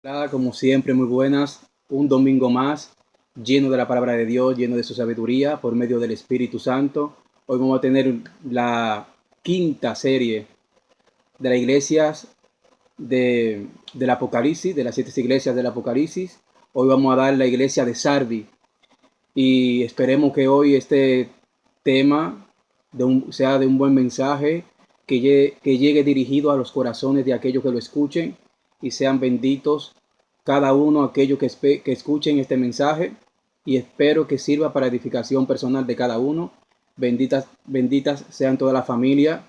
Hola, como siempre, muy buenas. Un domingo más, lleno de la palabra de Dios, lleno de su sabiduría, por medio del Espíritu Santo. Hoy vamos a tener la quinta serie de las iglesias del Apocalipsis, de las 7 iglesias del Apocalipsis. Hoy vamos a dar la iglesia de Sardi. Y esperemos que hoy este tema sea de un buen mensaje, que llegue dirigido a los corazones de aquellos que lo escuchen y sean benditos cada uno aquellos que escuchen este mensaje, y espero que sirva para edificación personal de cada uno. Benditas sean toda la familia,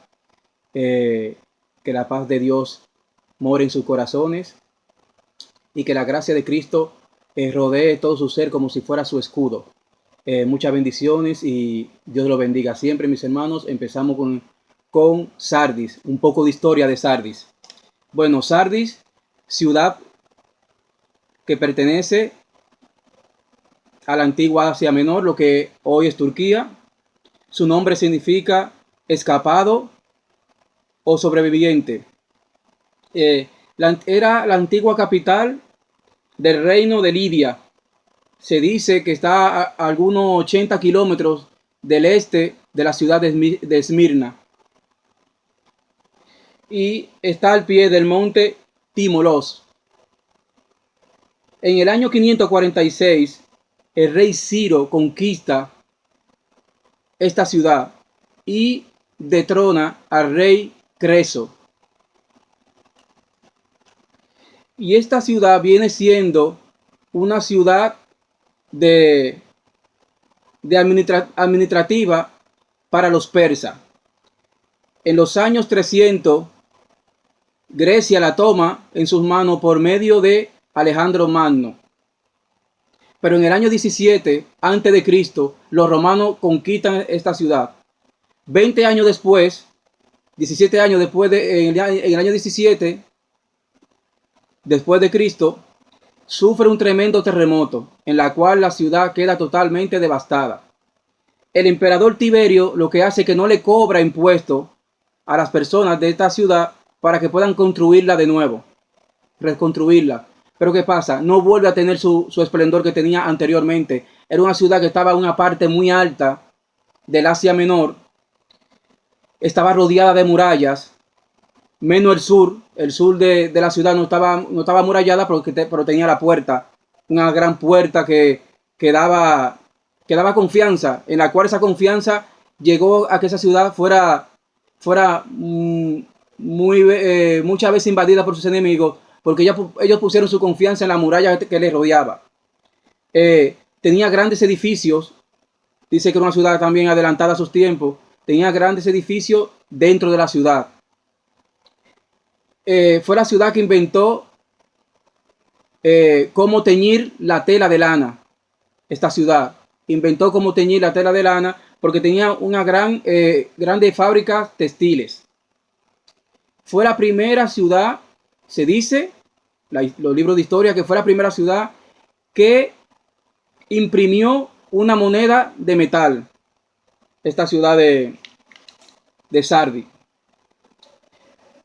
que la paz de Dios more en sus corazones y que la gracia de Cristo rodee todo su ser como si fuera su escudo. Muchas bendiciones y Dios lo bendiga siempre, mis hermanos. Empezamos con Sardis, un poco de historia de Sardis. Bueno, Sardis, ciudad que pertenece a la antigua Asia Menor, lo que hoy es Turquía. Su nombre significa escapado o sobreviviente. Era la antigua capital del reino de Lidia. Se dice que está a algunos 80 kilómetros del este de la ciudad de Esmirna y está al pie del monte Timolos. En el año 546, el rey Ciro conquista esta ciudad y detrona al rey Creso. Y esta ciudad viene siendo una ciudad de administrativa para los persas. En los años 300, Grecia la toma en sus manos por medio de Alejandro Magno. Pero en el año 17 antes de Cristo, los romanos conquistan esta ciudad. 20 años después, 17 años después, en el año 17 después de Cristo, sufre un tremendo terremoto en la cual la ciudad queda totalmente devastada. El emperador Tiberio lo que hace es que no le cobra impuestos a las personas de esta ciudad para que puedan construirla de nuevo, reconstruirla. Pero ¿qué pasa? No vuelve a tener su esplendor que tenía anteriormente. Era una ciudad que estaba en una parte muy alta del Asia Menor. Estaba rodeada de murallas, menos el sur de la ciudad no estaba amurallada, pero tenía la puerta, una gran puerta que daba confianza, en la cual esa confianza llegó a que esa ciudad fuera muchas veces invadida por sus enemigos, porque ellos pusieron su confianza en la muralla que les rodeaba. Tenía grandes edificios, dice que era una ciudad también adelantada a sus tiempos, tenía grandes edificios dentro de la ciudad. Fue la ciudad que inventó cómo teñir la tela de lana. Esta ciudad inventó cómo teñir la tela de lana porque tenía una grandes fábricas textiles. Fue la primera ciudad, se dice, los libros de historia, que fue la primera ciudad que imprimió una moneda de metal. Esta ciudad de Sardi.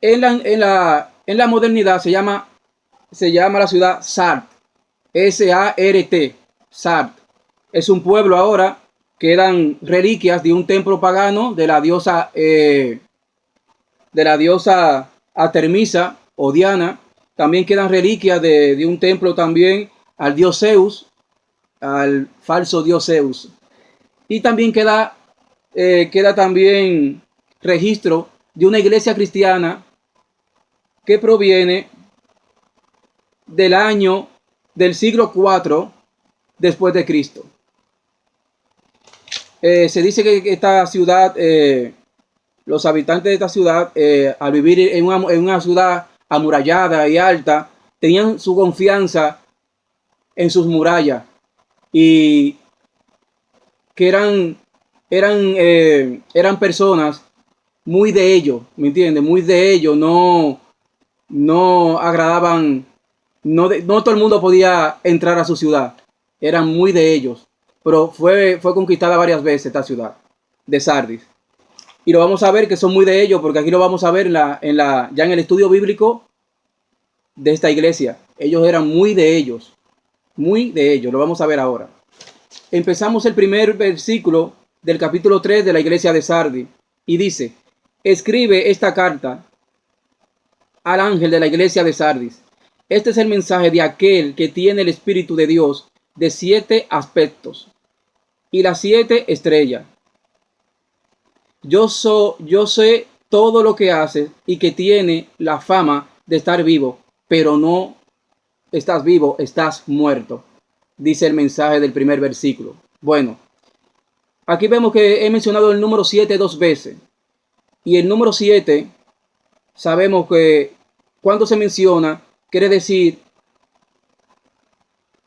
En la modernidad se llama la ciudad Sart, S-A-R-T, Sart. Es un pueblo ahora, quedan reliquias de un templo pagano de la diosa Artemisa o Diana. También quedan reliquias de un templo también al dios Zeus, al falso dios Zeus. Y también queda también registro de una iglesia cristiana que proviene del siglo IV después de Cristo. Se dice que esta ciudad, los habitantes de esta ciudad, al vivir en una ciudad amurallada y alta, tenían su confianza en sus murallas y que eran personas muy de ellos, ¿me entiendes? Muy de ellos, no agradaban, no todo el mundo podía entrar a su ciudad, eran muy de ellos, pero fue conquistada varias veces esta ciudad de Sardis. Y lo vamos a ver que son muy de ellos, porque aquí lo vamos a ver ya en el estudio bíblico de esta iglesia. Ellos eran muy de ellos, muy de ellos. Lo vamos a ver ahora. Empezamos el primer versículo del capítulo 3 de la iglesia de Sardis y dice: escribe esta carta al ángel de la iglesia de Sardis. Este es el mensaje de aquel que tiene el Espíritu de Dios de 7 aspectos y las 7 estrellas. Yo sé todo lo que haces y que tiene la fama de estar vivo, pero no estás vivo, estás muerto, dice el mensaje del primer versículo. Bueno, aquí vemos que he mencionado el número 7 2 veces. Y el número 7, sabemos que cuando se menciona, quiere decir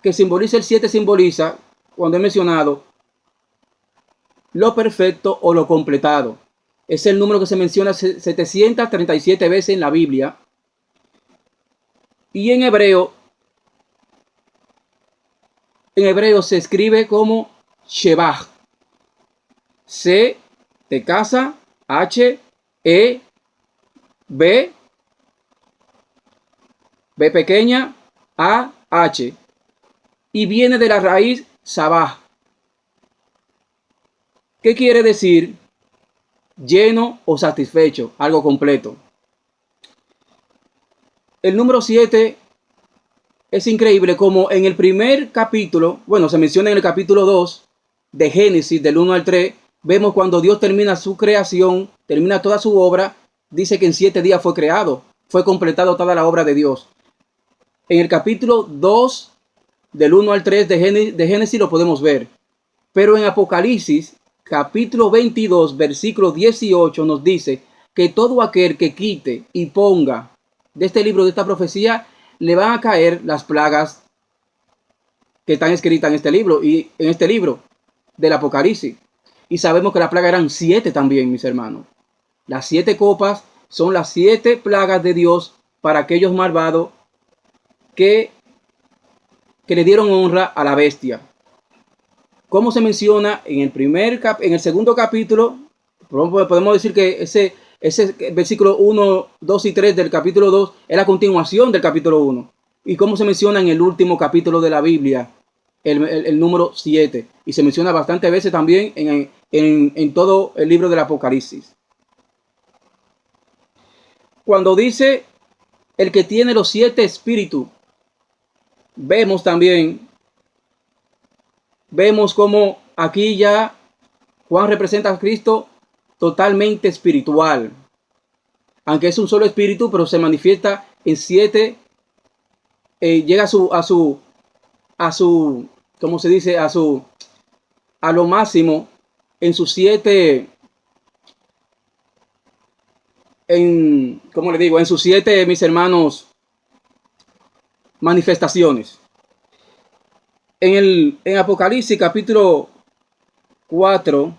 que simboliza el 7, simboliza, cuando he mencionado, lo perfecto o lo completado. Es el número que se menciona 737 veces en la Biblia. Y en hebreo se escribe como Shebach. C de casa, H, E, B pequeña, A, H. Y viene de la raíz Sabah. ¿Qué quiere decir? Lleno o satisfecho, algo completo. El número 7 es increíble como en el primer capítulo, bueno, se menciona en el capítulo 2 de Génesis, del 1 al 3, vemos cuando Dios termina su creación, termina toda su obra, dice que en 7 días fue creado, fue completado toda la obra de Dios. En el capítulo 2, del 1 al 3 de Génesis lo podemos ver. Pero en Apocalipsis, capítulo 22, versículo 18, nos dice que todo aquel que quite y ponga de este libro, de esta profecía, le van a caer las plagas que están escritas en este libro y en este libro del Apocalipsis. Y sabemos que las plagas eran 7 también, mis hermanos. Las 7 copas son las 7 plagas de Dios para aquellos malvados que le dieron honra a la bestia. Como se menciona en el segundo capítulo, podemos decir que ese versículo 1, 2 y 3 del capítulo 2 es la continuación del capítulo 1. Y como se menciona en el último capítulo de la Biblia, el número 7. Y se menciona bastantes veces también en todo el libro del Apocalipsis. Cuando dice el que tiene los 7 espíritus, vemos como aquí ya Juan representa a Cristo totalmente espiritual. Aunque es un solo espíritu, pero se manifiesta en 7, llega a su, ¿cómo se dice? A lo máximo en sus 7, ¿cómo le digo? En sus 7, mis hermanos, manifestaciones. En Apocalipsis capítulo 4,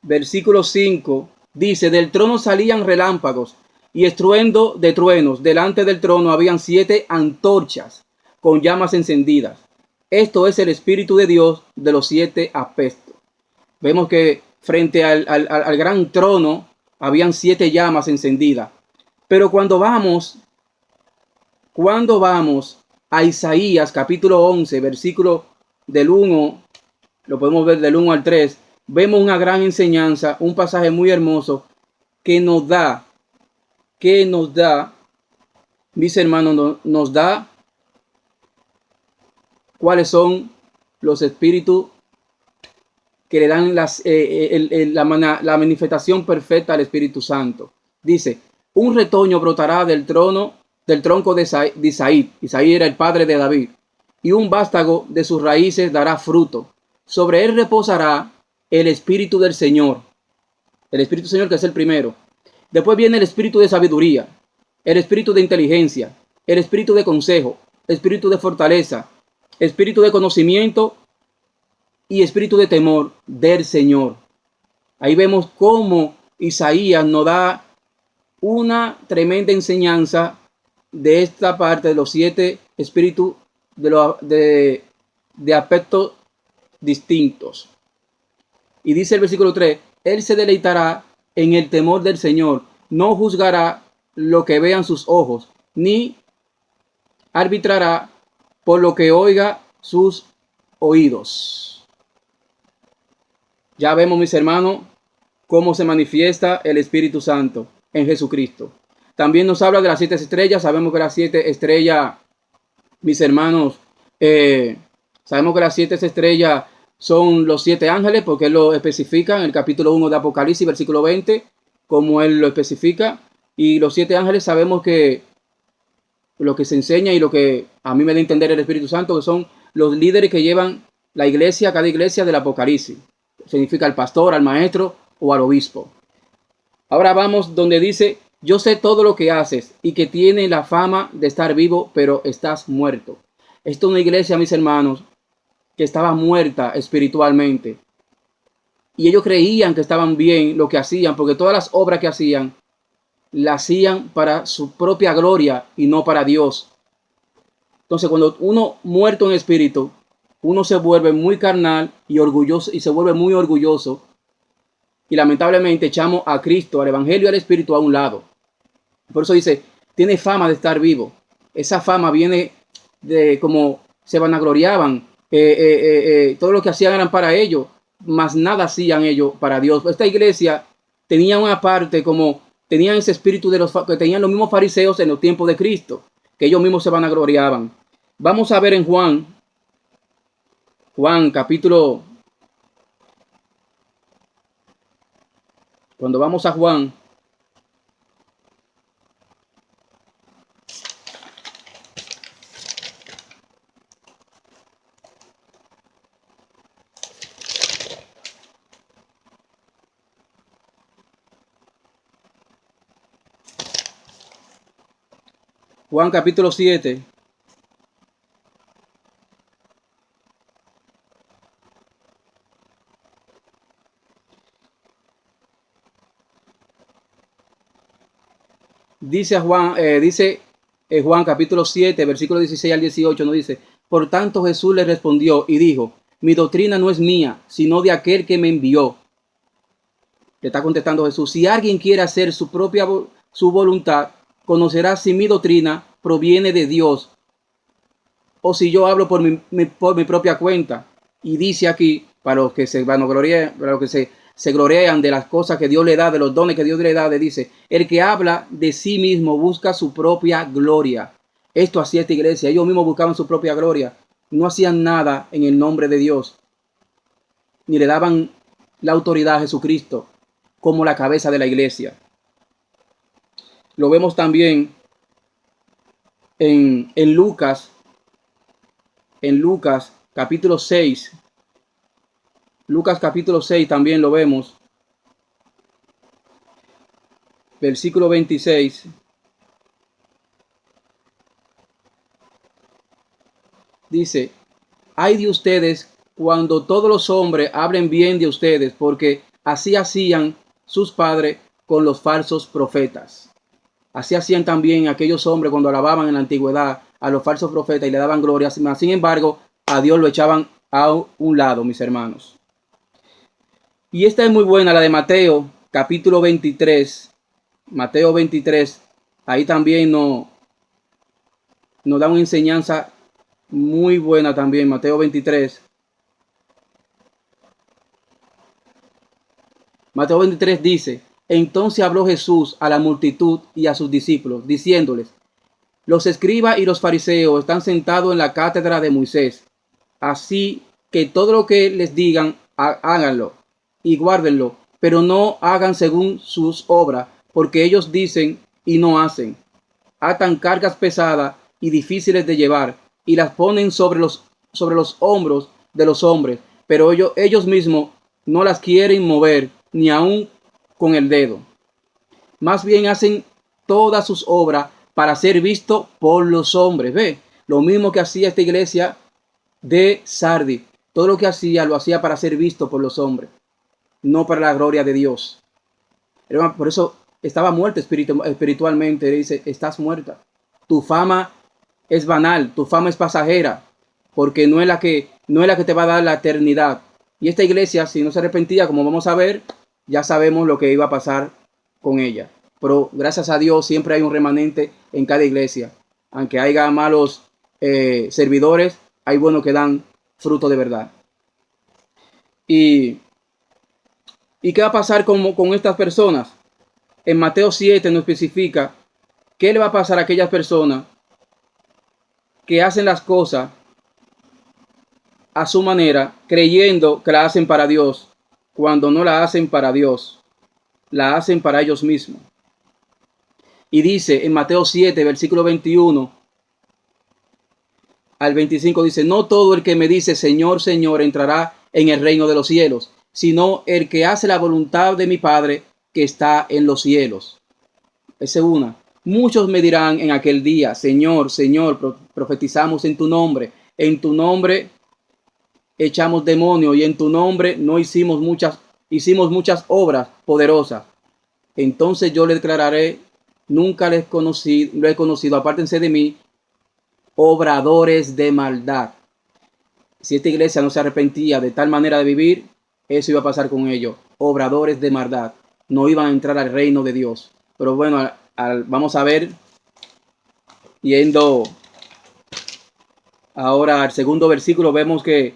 versículo 5, dice: del trono salían relámpagos y estruendo de truenos. Delante del trono habían 7 antorchas con llamas encendidas. Esto es el Espíritu de Dios de los 7 aspectos. Vemos que frente al gran trono habían 7 llamas encendidas. Pero cuando vamos a Isaías capítulo 11, versículo del 1, lo podemos ver del 1 al 3, vemos una gran enseñanza, un pasaje muy hermoso que nos da, mis hermanos, nos da cuáles son los espíritus que le dan la manifestación perfecta al Espíritu Santo. Dice: un retoño brotará del tronco de Isaí. Isaí era el padre de David. Y un vástago de sus raíces dará fruto. Sobre él reposará el Espíritu del Señor. El Espíritu del Señor, que es el primero. Después viene el Espíritu de sabiduría, el Espíritu de inteligencia, el Espíritu de consejo, el Espíritu de fortaleza, Espíritu de conocimiento y Espíritu de temor del Señor. Ahí vemos cómo Isaías nos da una tremenda enseñanza de esta parte de los 7 espíritus de aspectos distintos. Y dice el versículo 3: él se deleitará en el temor del Señor, no juzgará lo que vean sus ojos, ni arbitrará por lo que oiga sus oídos. Ya vemos, mis hermanos, cómo se manifiesta el Espíritu Santo en Jesucristo. También nos habla de las 7 estrellas. Sabemos que las 7 estrellas, mis hermanos, sabemos que las 7 estrellas son los 7 ángeles, porque él lo especifica en el capítulo 1 de Apocalipsis, versículo 20, como él lo especifica. Y los 7 ángeles sabemos que lo que se enseña y lo que a mí me da a entender el Espíritu Santo, que son los líderes que llevan la iglesia, cada iglesia del Apocalipsis. Significa al pastor, al maestro o al obispo. Ahora vamos donde dice: yo sé todo lo que haces y que tiene la fama de estar vivo, pero estás muerto. Esto es una iglesia, mis hermanos, que estaba muerta espiritualmente. Y ellos creían que estaban bien lo que hacían, porque todas las obras que hacían, las hacían para su propia gloria y no para Dios. Entonces, cuando uno muerto en espíritu, uno se vuelve muy carnal y orgulloso, y se vuelve muy orgulloso. Y lamentablemente echamos a Cristo, al Evangelio y al Espíritu a un lado. Por eso dice, tiene fama de estar vivo. Esa fama viene de cómo se vanagloriaban. Todo lo que hacían eran para ellos, mas nada hacían ellos para Dios. Esta iglesia tenía una parte como, tenían ese espíritu de los que tenían los mismos fariseos en los tiempos de Cristo, que ellos mismos se vanagloriaban. Vamos a ver en Juan capítulo, cuando vamos a Juan, Juan capítulo 7. Dice Juan capítulo 7, versículo 16 al 18, nos dice: por tanto Jesús le respondió y dijo: mi doctrina no es mía, sino de aquel que me envió. Le está contestando Jesús: si alguien quiere hacer su voluntad, conocerá si mi doctrina proviene de Dios o si yo hablo por mi propia cuenta. Y dice aquí, para los que se vanaglorian, para los que se glorian de las cosas que Dios le da, de los dones que Dios le da, le dice: el que habla de sí mismo busca su propia gloria. Esto hacía esta iglesia. Ellos mismos buscaban su propia gloria. No hacían nada en el nombre de Dios, ni le daban la autoridad a Jesucristo como la cabeza de la iglesia. Lo vemos también en Lucas capítulo 6. Lucas capítulo 6 también lo vemos. Versículo 26. Dice: ay de ustedes cuando todos los hombres hablen bien de ustedes, porque así hacían sus padres con los falsos profetas. Así hacían también aquellos hombres cuando alababan en la antigüedad a los falsos profetas y le daban gloria. Sin embargo, a Dios lo echaban a un lado, mis hermanos. Y esta es muy buena, la de Mateo, capítulo 23. Mateo 23, ahí también nos da una enseñanza muy buena también. Mateo 23. Mateo 23 dice: entonces habló Jesús a la multitud y a sus discípulos, diciéndoles: los escribas y los fariseos están sentados en la cátedra de Moisés. Así que todo lo que les digan, háganlo y guárdenlo, pero no hagan según sus obras, porque ellos dicen y no hacen. Atan cargas pesadas y difíciles de llevar y las ponen sobre los hombros de los hombres, pero ellos mismos no las quieren mover ni aun con el dedo. Más bien hacen todas sus obras para ser visto por los hombres. Ve, lo mismo que hacía esta iglesia de Sardis. Todo lo que hacía, lo hacía para ser visto por los hombres, no para la gloria de Dios. Por eso estaba muerta espiritualmente. Le dice: estás muerta. Tu fama es banal, tu fama es pasajera, porque no es la que te va a dar la eternidad. Y esta iglesia, si no se arrepentía, como vamos a ver, ya sabemos lo que iba a pasar con ella. Pero gracias a Dios siempre hay un remanente en cada iglesia. Aunque haya malos servidores, hay buenos que dan fruto de verdad. ¿Y, y qué va a pasar con estas personas? En Mateo 7 nos especifica qué le va a pasar a aquellas personas que hacen las cosas a su manera, creyendo que la hacen para Dios, cuando no la hacen para Dios, la hacen para ellos mismos. Y dice en Mateo 7, versículo 21 al 25, dice: no todo el que me dice Señor, Señor entrará en el reino de los cielos, sino el que hace la voluntad de mi Padre que está en los cielos. Esa es una. Muchos me dirán en aquel día: Señor, Señor, profetizamos en tu nombre echamos demonios, y en tu nombre no hicimos muchas obras poderosas. Entonces yo les declararé: nunca lo he conocido, apártense de mí, obradores de maldad. Si esta iglesia no se arrepentía de tal manera de vivir, eso iba a pasar con ellos. Obradores de maldad, no iban a entrar al reino de Dios. Pero bueno, vamos a ver, yendo ahora al segundo versículo, vemos que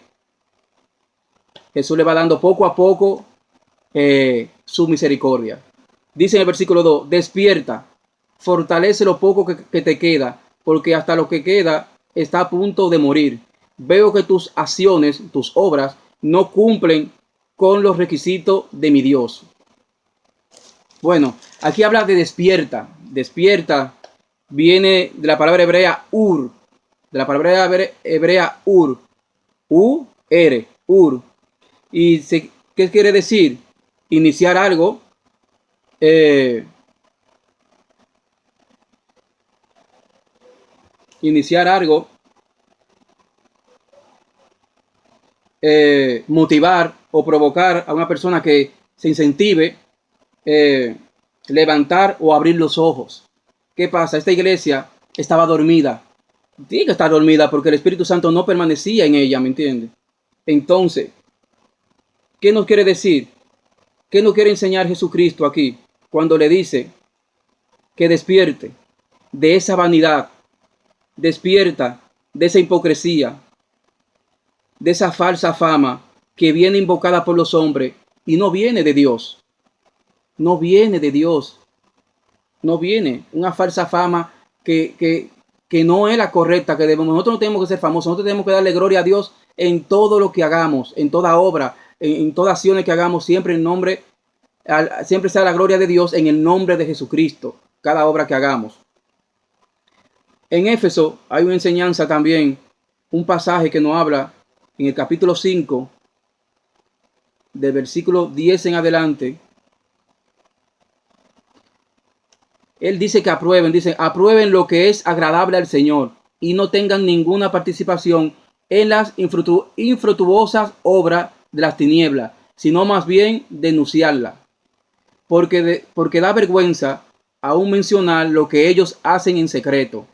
Jesús le va dando poco a poco su misericordia. Dice en el versículo 2: despierta, fortalece lo poco que te queda, porque hasta lo que queda está a punto de morir. Veo que tus acciones, tus obras, no cumplen con los requisitos de mi Dios. Bueno, aquí habla de despierta. Despierta viene de la palabra hebrea ur. De la palabra hebrea ur. U-R, ur. ¿Y qué quiere decir? Iniciar algo. Iniciar algo. Motivar o provocar a una persona que se incentive, levantar o abrir los ojos. ¿Qué pasa? Esta iglesia estaba dormida. Tiene que estar dormida porque el Espíritu Santo no permanecía en ella, ¿me entiende? Entonces, ¿qué nos quiere decir? ¿Qué nos quiere enseñar Jesucristo aquí? Cuando le dice que despierte de esa vanidad, despierta de esa hipocresía, de esa falsa fama que viene invocada por los hombres y no viene de Dios. No viene de Dios. No viene una falsa fama que no es la correcta que debemos. Nosotros no tenemos que ser famosos, nosotros tenemos que darle gloria a Dios en todo lo que hagamos, en toda obra, en todas acciones que hagamos, siempre en nombre, siempre sea la gloria de Dios en el nombre de Jesucristo, cada obra que hagamos. En Éfeso hay una enseñanza también, un pasaje que nos habla en el capítulo 5, del versículo 10 en adelante. Él dice que aprueben lo que es agradable al Señor y no tengan ninguna participación en las infructuosas obras de las tinieblas, sino más bien denunciarla. Porque da vergüenza aún mencionar lo que ellos hacen en secreto.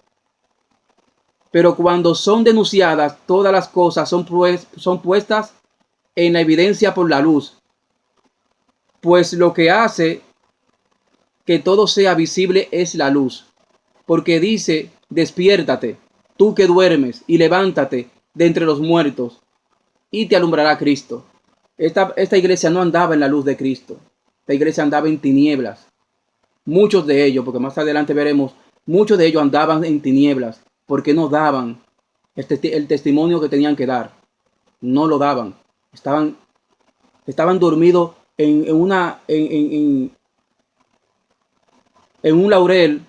Pero cuando son denunciadas, todas las cosas son puestas en la evidencia por la luz. Pues lo que hace que todo sea visible es la luz. Porque dice: despiértate, tú que duermes, y levántate de entre los muertos, y te alumbrará Cristo. Esta iglesia no andaba en la luz de Cristo. Esta iglesia andaba en tinieblas. Muchos de ellos, porque más adelante veremos, muchos de ellos andaban en tinieblas porque no daban el testimonio que tenían que dar. No lo daban. Estaban dormidos en un laurel,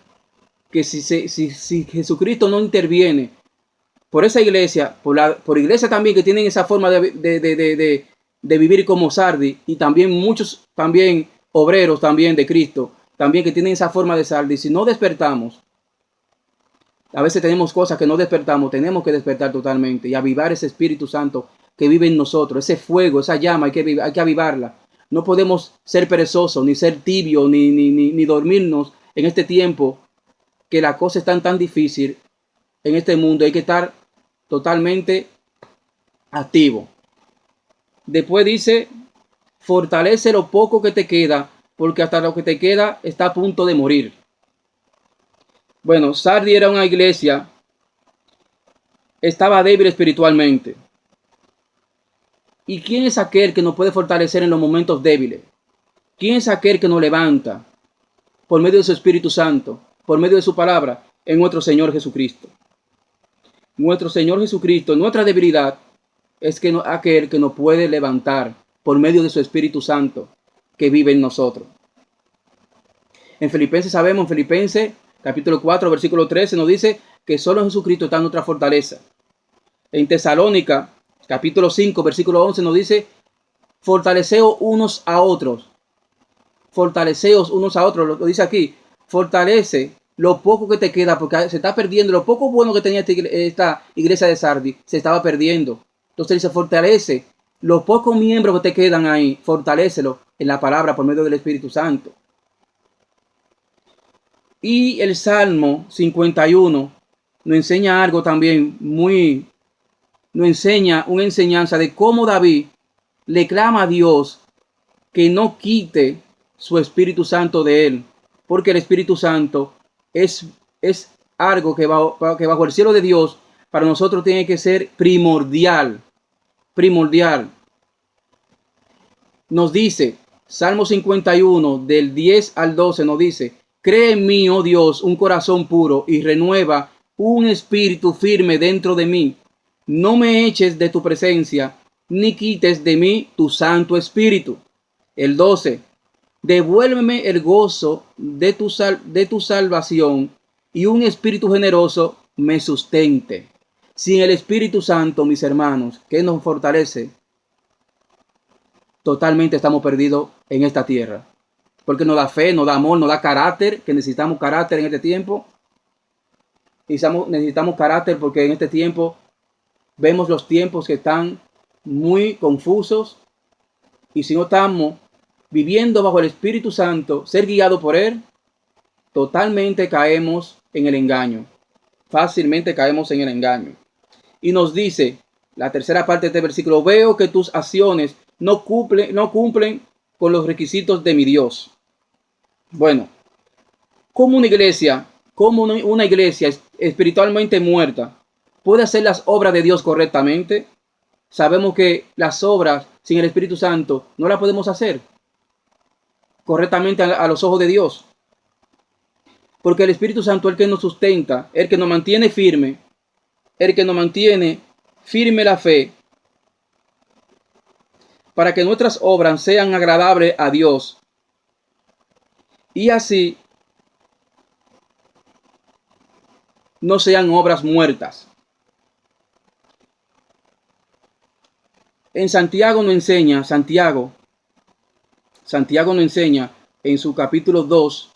que si Jesucristo no interviene por esa iglesia, por iglesia también que tienen esa forma de vivir como Sardi, y también muchos también obreros también de Cristo, también que tienen esa forma de Sardi, si no despertamos, a veces tenemos cosas que no despertamos, tenemos que despertar totalmente y avivar ese Espíritu Santo que vive en nosotros, ese fuego, esa llama, hay que avivarla. No podemos ser perezosos, ni ser tibios, ni dormirnos en este tiempo, que la cosa es tan difícil en este mundo. Hay que estar totalmente activo. Después dice: fortalece lo poco que te queda, porque hasta lo que te queda está a punto de morir. Bueno, Sardi era una iglesia estaba débil espiritualmente. ¿Y quién es aquel que nos puede fortalecer en los momentos débiles? ¿Quién es aquel que nos levanta por medio de su Espíritu Santo, por medio de su palabra, en nuestro Señor Jesucristo? Nuestro Señor Jesucristo, nuestra debilidad, es que aquel que nos puede levantar por medio de su Espíritu Santo que vive en nosotros. En Filipenses sabemos, en Filipenses capítulo 4, versículo 13 nos dice que solo en Jesucristo está nuestra fortaleza. En Tesalónica capítulo 5, versículo 11 nos dice, fortaleceos unos a otros. Fortaleceos unos a otros, lo dice aquí, fortalece lo poco que te queda, porque se está perdiendo, lo poco bueno que tenía esta iglesia de Sardis, se estaba perdiendo. Entonces dice, fortalece los pocos miembros que te quedan ahí, fortalécelo en la palabra por medio del Espíritu Santo. Y el Salmo 51 nos enseña algo también nos enseña una enseñanza de cómo David le clama a Dios que no quite su Espíritu Santo de él, porque el Espíritu Santo es algo que bajo el cielo de Dios para nosotros tiene que ser primordial. Nos dice, Salmo 51, del 10 al 12, nos dice, cree en mí, oh Dios, un corazón puro y renueva un espíritu firme dentro de mí. No me eches de tu presencia, ni quites de mí tu Santo Espíritu. El 12, devuélveme el gozo de tu salvación y un espíritu generoso me sustente. Sin el Espíritu Santo, mis hermanos, que nos fortalece, totalmente estamos perdidos en esta tierra. Porque nos da fe, nos da amor, nos da carácter, que necesitamos carácter en este tiempo. Necesitamos carácter porque en este tiempo vemos los tiempos que están muy confusos. Y si no estamos viviendo bajo el Espíritu Santo, ser guiado por Él, totalmente caemos en el engaño. Fácilmente caemos en el engaño. Y nos dice, la tercera parte de este versículo, veo que tus acciones no cumplen con los requisitos de mi Dios. Bueno, como una iglesia espiritualmente muerta puede hacer las obras de Dios correctamente. Sabemos que las obras sin el Espíritu Santo no las podemos hacer correctamente a los ojos de Dios. Porque el Espíritu Santo es el que nos sustenta, el que nos mantiene firme, el que nos mantiene firme la fe, para que nuestras obras sean agradables a Dios. Y así no sean obras muertas. En Santiago nos enseña, Santiago nos enseña en su capítulo 2,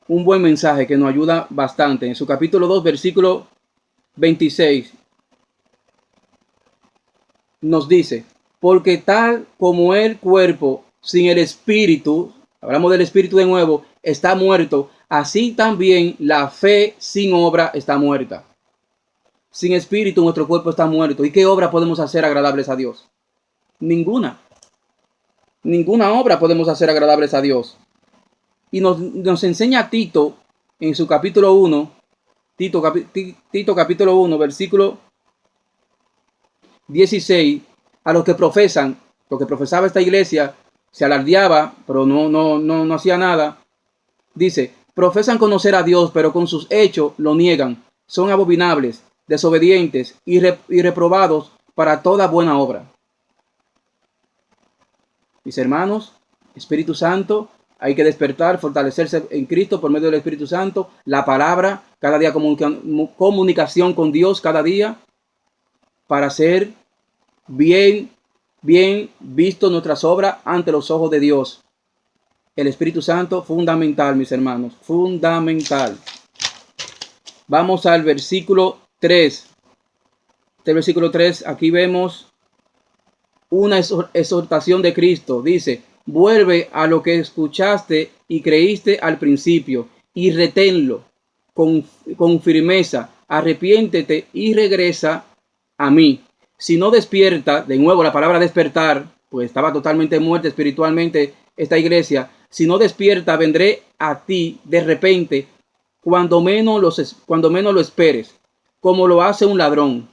un buen mensaje que nos ayuda bastante. En su capítulo 2, versículo 26, nos dice, porque tal como el cuerpo sin el espíritu, hablamos del espíritu de nuevo, está muerto, así también la fe sin obra está muerta. Sin espíritu nuestro cuerpo está muerto. ¿Y qué obra podemos hacer agradables a Dios? Ninguna. Ninguna obra podemos hacer agradables a Dios. Y nos enseña Tito en su capítulo 1, Tito capítulo 1, versículo 16, a los que profesaba esta iglesia, se alardeaba, pero no hacía nada. Dice, profesan conocer a Dios, pero con sus hechos lo niegan. Son abominables, desobedientes y reprobados para toda buena obra. Mis hermanos, Espíritu Santo, hay que despertar, fortalecerse en Cristo por medio del Espíritu Santo, la palabra, cada día comunicación con Dios cada día, para ser bien visto nuestras obras ante los ojos de Dios. El Espíritu Santo, fundamental, mis hermanos, fundamental. Vamos al versículo 3. Este versículo 3, aquí vemos una exhortación de Cristo. Dice, vuelve a lo que escuchaste y creíste al principio y reténlo con firmeza. Arrepiéntete y regresa a mí. Si no despierta, de nuevo la palabra despertar, pues estaba totalmente muerta espiritualmente esta iglesia. Si no despierta, vendré a ti de repente cuando menos lo esperes, como lo hace un ladrón.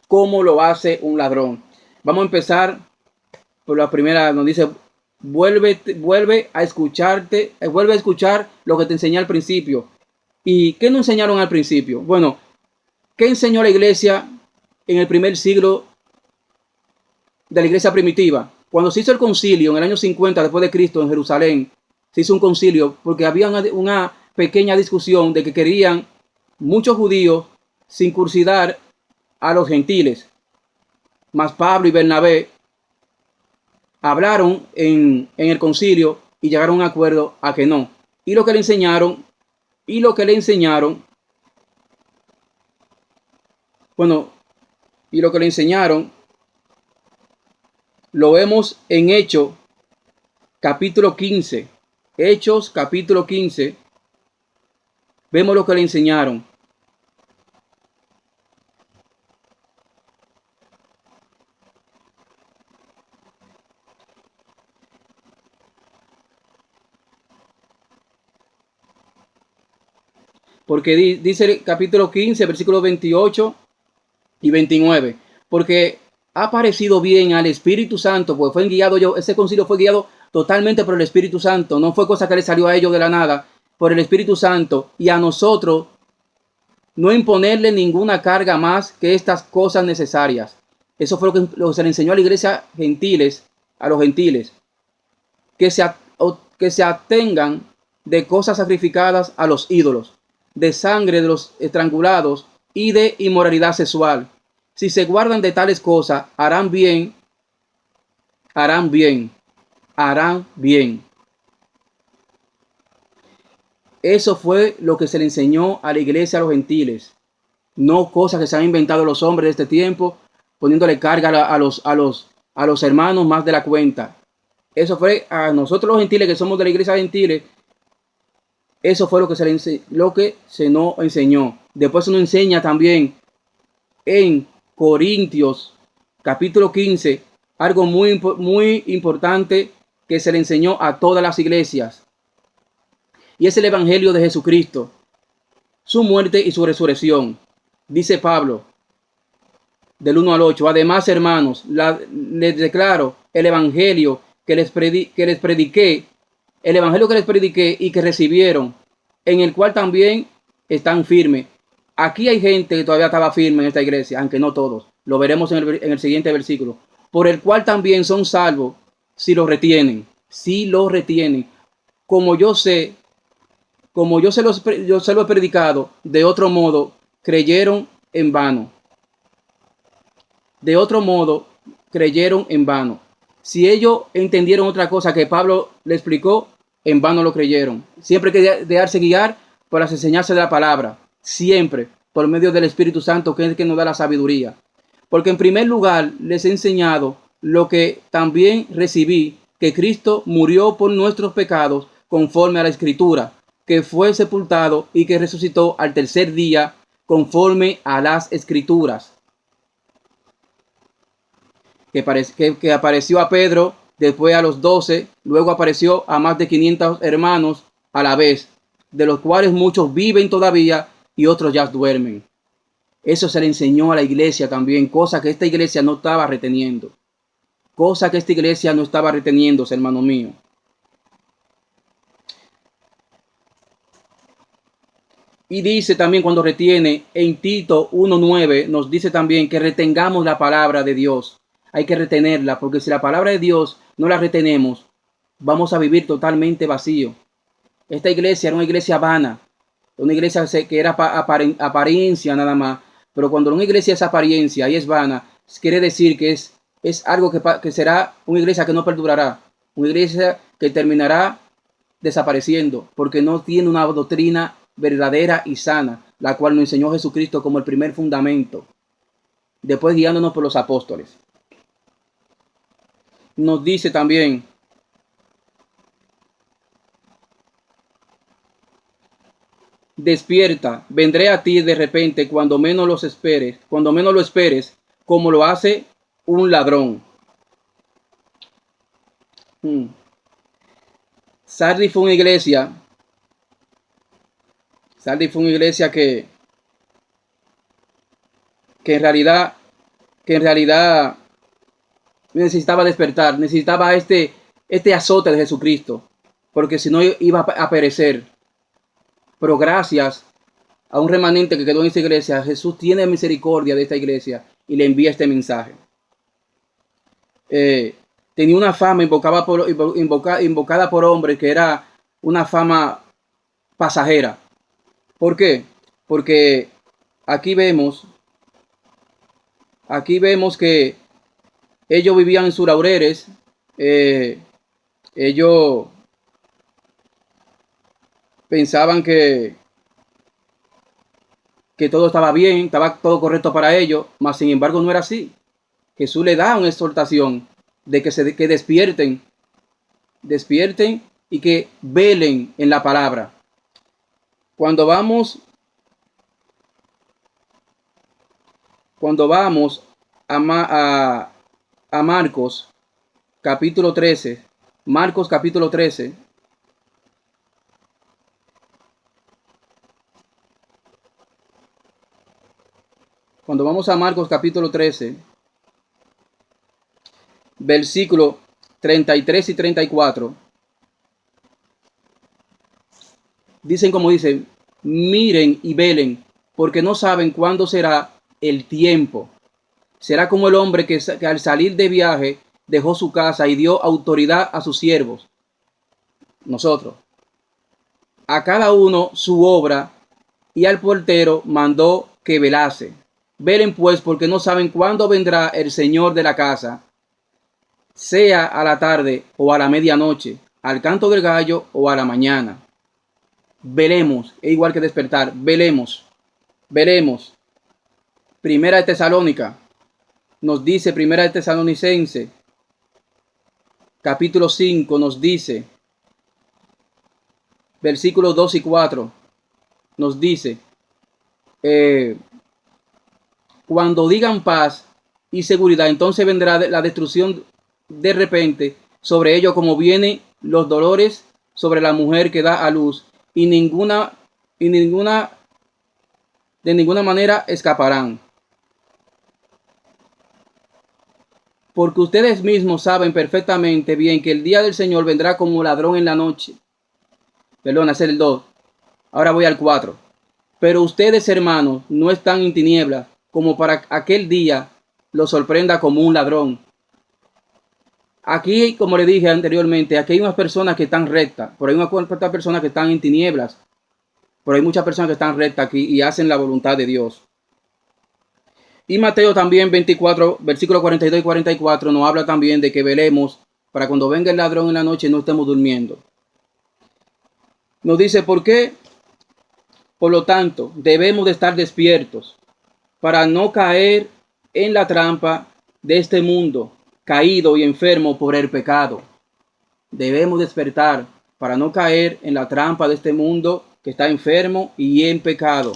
Como lo hace un ladrón. Vamos a empezar por la primera. Nos dice, vuelve a escuchar lo que te enseñé al principio. ¿Y qué nos enseñaron al principio? Bueno, ¿qué enseñó la iglesia en el primer siglo de la iglesia primitiva? Cuando se hizo el concilio en el año 50 después de Cristo en Jerusalén, se hizo un concilio porque había una pequeña discusión de que querían muchos judíos circuncidar a los gentiles. Mas Pablo y Bernabé hablaron en el concilio y llegaron a un acuerdo a que no. Y lo que le enseñaron, bueno, y lo que le enseñaron, lo vemos en Hechos, capítulo 15. Hechos, capítulo 15. Vemos lo que le enseñaron. Porque dice el capítulo 15, versículos 28 y 29. Porque ha parecido bien al Espíritu Santo, pues fue guiado ese concilio fue guiado totalmente por el Espíritu Santo. No fue cosa que le salió a ellos de la nada, por el Espíritu Santo. Y a nosotros no imponerle ninguna carga más que estas cosas necesarias. Eso fue lo que se le enseñó a la iglesia a los gentiles. Que se atengan de cosas sacrificadas a los ídolos, de sangre de los estrangulados y de inmoralidad sexual. Si se guardan de tales cosas, harán bien. Eso fue lo que se le enseñó a la iglesia a los gentiles. No cosas que se han inventado los hombres de este tiempo, poniéndole carga a los hermanos más de la cuenta. Eso fue a nosotros los gentiles que somos de la iglesia gentiles. Eso fue lo que se nos enseñó. Después se nos enseña también en Corintios capítulo 15 algo muy importante que se le enseñó a todas las iglesias. Y es el evangelio de Jesucristo, su muerte y su resurrección. Dice Pablo, del 1 al 8. Además, hermanos, les declaro el evangelio que les prediqué, y que recibieron, en el cual también están firmes. Aquí hay gente que todavía estaba firme en esta iglesia, aunque no todos. Lo veremos en el siguiente versículo. Por el cual también son salvos si lo retienen. Si lo retienen. Como yo se lo he predicado, de otro modo creyeron en vano. De otro modo creyeron en vano. Si ellos entendieron otra cosa que Pablo le explicó, en vano lo creyeron. Siempre hay que dejarse guiar por las enseñanzas de la palabra. Siempre por medio del Espíritu Santo, que es el que nos da la sabiduría. Porque en primer lugar les he enseñado lo que también recibí, que Cristo murió por nuestros pecados conforme a la Escritura, que fue sepultado y que resucitó al tercer día conforme a las Escrituras. Que apareció a Pedro, después a los 12, luego apareció a más de 500 hermanos a la vez, de los cuales muchos viven todavía y otros ya duermen. Eso se le enseñó a la iglesia también, cosa que esta iglesia no estaba reteniendo. Hermano mío. Y dice también cuando retiene, en Tito 1:9, nos dice también que retengamos la palabra de Dios. Hay que retenerla, porque si la palabra de Dios no la retenemos, vamos a vivir totalmente vacío. Esta iglesia era una iglesia vana, una iglesia que era apariencia nada más, pero cuando una iglesia es apariencia y es vana, quiere decir que es algo que será una iglesia que no perdurará, una iglesia que terminará desapareciendo, porque no tiene una doctrina verdadera y sana, la cual nos enseñó Jesucristo como el primer fundamento, después guiándonos por los apóstoles. Nos dice también, despierta, vendré a ti de repente cuando menos lo esperes, como lo hace un ladrón. Sardis fue una iglesia Sardis fue una iglesia que en realidad, que en realidad necesitaba despertar, necesitaba este azote de Jesucristo, porque si no iba a perecer. Pero gracias a un remanente que quedó en esa iglesia, Jesús tiene misericordia de esta iglesia y le envía este mensaje. Tenía una fama invocada por hombres que era una fama pasajera. ¿Por qué? Porque aquí vemos que ellos vivían en sus laureles, ellos pensaban que todo estaba bien, estaba todo correcto para ellos, mas sin embargo no era así. Jesús le da una exhortación de que despierten y que velen en la palabra. Cuando vamos a Marcos capítulo 13, cuando vamos a Marcos capítulo 13, versículo 33 y 34, dicen como dicen, miren y velen, porque no saben cuándo será el tiempo. Será como el hombre que al salir de viaje dejó su casa y dio autoridad a sus siervos, nosotros, a cada uno su obra, y al portero mandó que velase. Velen pues, porque no saben cuándo vendrá el Señor de la casa, sea a la tarde o a la medianoche, al canto del gallo o a la mañana. Velemos, es igual que despertar, velemos. Primera de Tesalónica, nos dice, Primera de Tesalonicense, capítulo 5, nos dice, versículos 2 y 4, nos dice, cuando digan paz y seguridad, entonces vendrá la destrucción de repente sobre ellos, como vienen los dolores sobre la mujer que da a luz, y de ninguna manera escaparán. Porque ustedes mismos saben perfectamente bien que el día del Señor vendrá como ladrón en la noche. Perdón, ese es el 2. Ahora voy al 4. Pero ustedes, hermanos, no están en tinieblas, como para aquel día los sorprenda como un ladrón. Aquí, como le dije anteriormente, aquí hay unas personas que están rectas, pero hay unas cuantas personas que están en tinieblas, pero hay muchas personas que están rectas aquí y hacen la voluntad de Dios. Y Mateo también 24, versículos 42 y 44 nos habla también de que velemos para cuando venga el ladrón en la noche no estemos durmiendo. Nos dice, ¿por qué? Por lo tanto, debemos de estar despiertos para no caer en la trampa de este mundo caído y enfermo por el pecado. Debemos despertar para no caer en la trampa de este mundo que está enfermo y en pecado.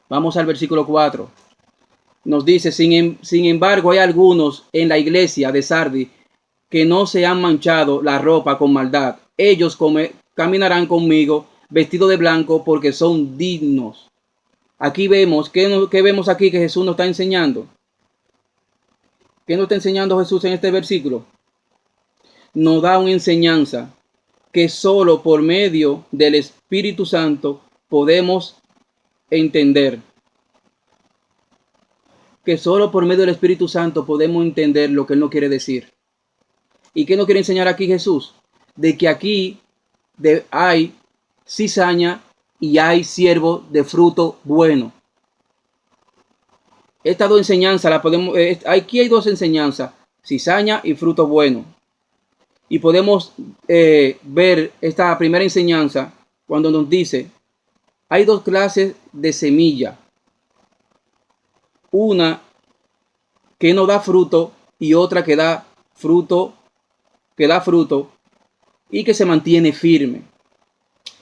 Vamos al versículo 4. Nos dice, sin embargo, hay algunos en la iglesia de Sardis que no se han manchado la ropa con maldad. Ellos caminarán conmigo vestidos de blanco porque son dignos. Aquí vemos, ¿qué vemos aquí que Jesús nos está enseñando? ¿Qué nos está enseñando Jesús en este versículo? Nos da una enseñanza que solo por medio del Espíritu Santo podemos entender. Que solo por medio del Espíritu Santo podemos entender lo que Él nos quiere decir. ¿Y qué nos quiere enseñar aquí Jesús? De que aquí hay cizaña y hay siervo de fruto bueno. Estas dos enseñanzas las podemos, aquí hay dos enseñanzas, cizaña y fruto bueno. Y podemos ver esta primera enseñanza cuando nos dice, hay dos clases de semilla. Una que no da fruto y otra que da fruto y que se mantiene firme.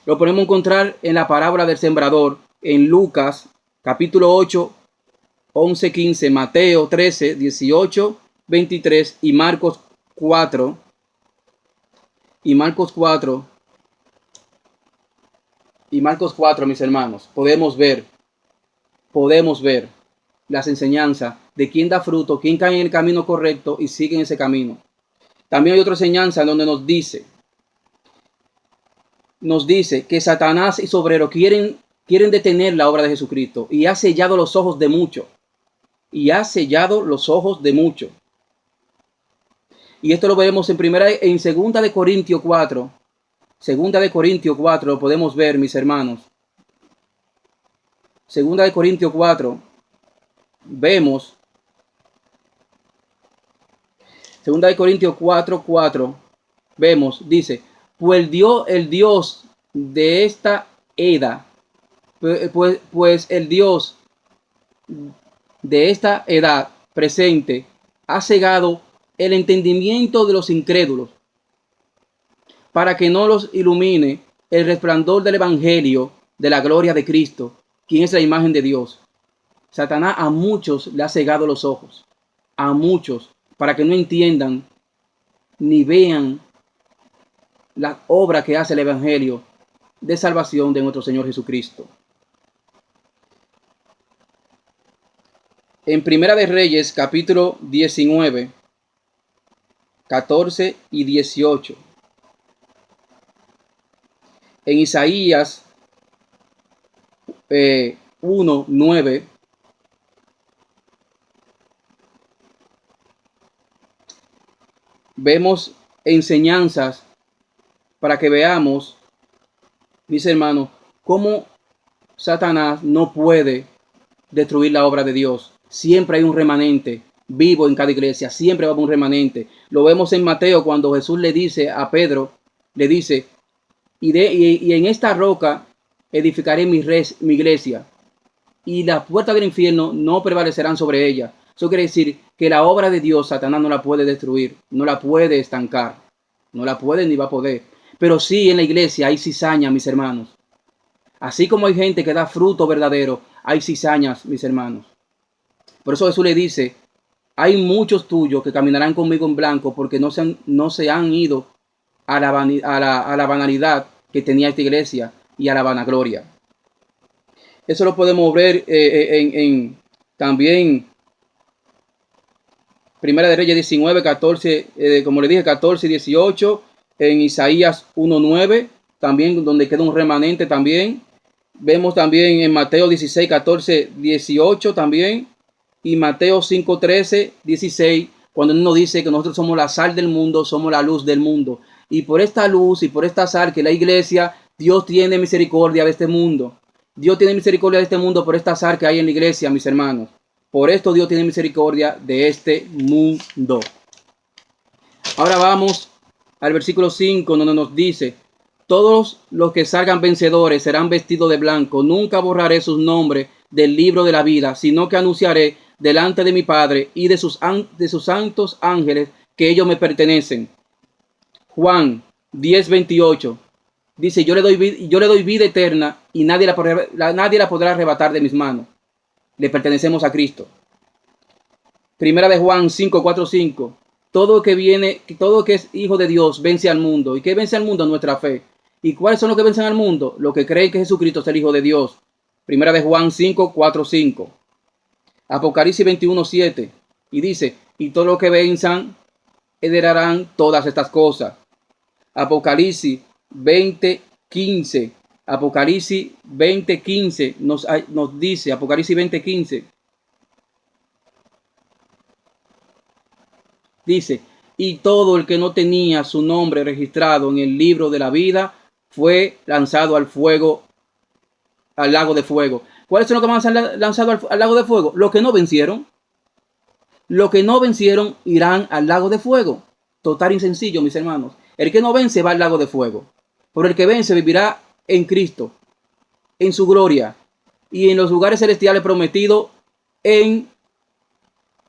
Lo podemos encontrar en la parábola del sembrador, en Lucas capítulo 8, 11, 15, Mateo 13, 18, 23 y Marcos 4, y Marcos 4, mis hermanos, podemos ver las enseñanzas de quién da fruto, quién cae en el camino correcto y sigue en ese camino. También hay otra enseñanza donde nos dice que Satanás y su obrero quieren detener la obra de Jesucristo y ha sellado los ojos de muchos. Y ha sellado los ojos de muchos. Y esto lo veremos en segunda de Corintios 4. Segunda de Corintios 4 lo podemos ver, mis hermanos. Segunda de Corintios 4 vemos. Segunda de Corintios 4:4 vemos, dice, pues el Dios de esta edad, pues el Dios de esta edad presente ha cegado el entendimiento de los incrédulos para que no los ilumine el resplandor del evangelio de la gloria de Cristo, quien es la imagen de Dios. Satanás a muchos le ha cegado los ojos, a muchos, para que no entiendan ni vean la obra que hace el evangelio de salvación de nuestro Señor Jesucristo. En Primera de Reyes, capítulo 19, 14 y 18. En Isaías 1, 9. Vemos enseñanzas para que veamos, mis hermanos, cómo Satanás no puede destruir la obra de Dios. Siempre hay un remanente vivo en cada iglesia, siempre va a haber un remanente. Lo vemos en Mateo cuando Jesús le dice a Pedro, le dice, y en esta roca edificaré mi iglesia, y las puertas del infierno no prevalecerán sobre ella. Eso quiere decir que la obra de Dios Satanás no la puede destruir, no la puede estancar, no la puede ni va a poder. Pero sí en la iglesia hay cizaña, mis hermanos. Así como hay gente que da fruto verdadero, hay cizañas, mis hermanos. Por eso Jesús le dice, hay muchos tuyos que caminarán conmigo en blanco porque no se han ido a la banalidad que tenía esta iglesia y a la vanagloria. Eso lo podemos ver también Primera de Reyes 19, 14, como le dije, 14 y 18, en Isaías 1:9, también donde queda un remanente también. Vemos también en Mateo 16, 14, 18 también, y Mateo 5, 13, 16, cuando nos dice que nosotros somos la sal del mundo, somos la luz del mundo. Y por esta luz y por esta sal que la iglesia, Dios tiene misericordia de este mundo. Dios tiene misericordia de este mundo por esta sal que hay en la iglesia, mis hermanos. Por esto Dios tiene misericordia de este mundo. Ahora vamos al versículo 5, donde nos dice, todos los que salgan vencedores serán vestidos de blanco. Nunca borraré sus nombres del libro de la vida, sino que anunciaré delante de mi Padre y de sus santos ángeles que ellos me pertenecen. Juan 10:28 dice, yo le doy vida eterna y nadie la podrá arrebatar de mis manos. Le pertenecemos a Cristo. Primera de Juan 5:4-5. Todo que es hijo de Dios vence al mundo. ¿Y qué vence al mundo? Nuestra fe. ¿Y cuáles son los que vencen al mundo? Los que creen que Jesucristo es el Hijo de Dios. Primera de Juan 5:4-5. Apocalipsis 21:7. Y dice, y todos los que venzan heredarán todas estas cosas. Apocalipsis 20:15. Apocalipsis 20:15 nos dice, Apocalipsis 20:15, dice, y todo el que no tenía su nombre registrado en el libro de la vida fue lanzado al fuego, al lago de fuego. ¿Cuáles son los que van a ser lanzados al lago de fuego? Los que no vencieron. Los que no vencieron irán al lago de fuego. Total y sencillo, mis hermanos. El que no vence va al lago de fuego. Pero el que vence vivirá en Cristo, en su gloria y en los lugares celestiales prometidos en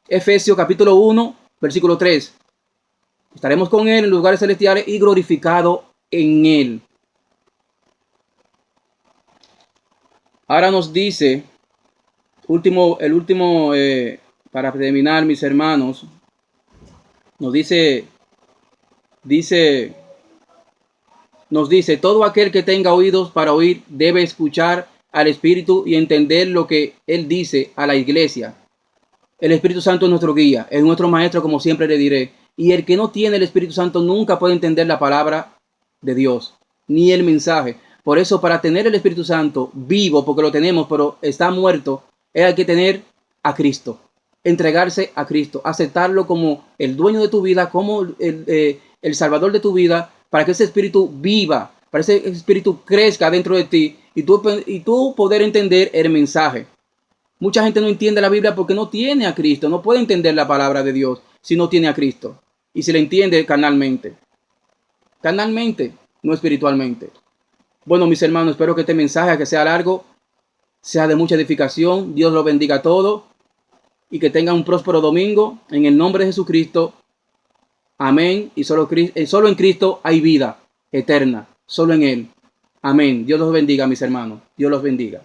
Efesios capítulo 1, versículo 3. Estaremos con él en los lugares celestiales y glorificado en él. Ahora nos dice, el último, para terminar, mis hermanos, nos nos dice, todo aquel que tenga oídos para oír debe escuchar al Espíritu y entender lo que Él dice a la iglesia. El Espíritu Santo es nuestro guía, es nuestro maestro, como siempre le diré. Y el que no tiene el Espíritu Santo nunca puede entender la palabra de Dios, ni el mensaje. Por eso, para tener el Espíritu Santo vivo, porque lo tenemos, pero está muerto, hay que tener a Cristo, entregarse a Cristo, aceptarlo como el dueño de tu vida, como el salvador de tu vida, para que ese Espíritu viva, para que ese Espíritu crezca dentro de ti y tú poder entender el mensaje. Mucha gente no entiende la Biblia porque no tiene a Cristo, no puede entender la palabra de Dios si no tiene a Cristo. Y si la entiende carnalmente. Carnalmente, no espiritualmente. Bueno, mis hermanos, espero que este mensaje, que sea largo, sea de mucha edificación. Dios lo bendiga a todos y que tengan un próspero domingo. En el nombre de Jesucristo. Amén. Y solo en Cristo hay vida eterna. Solo en Él. Amén. Dios los bendiga, mis hermanos. Dios los bendiga.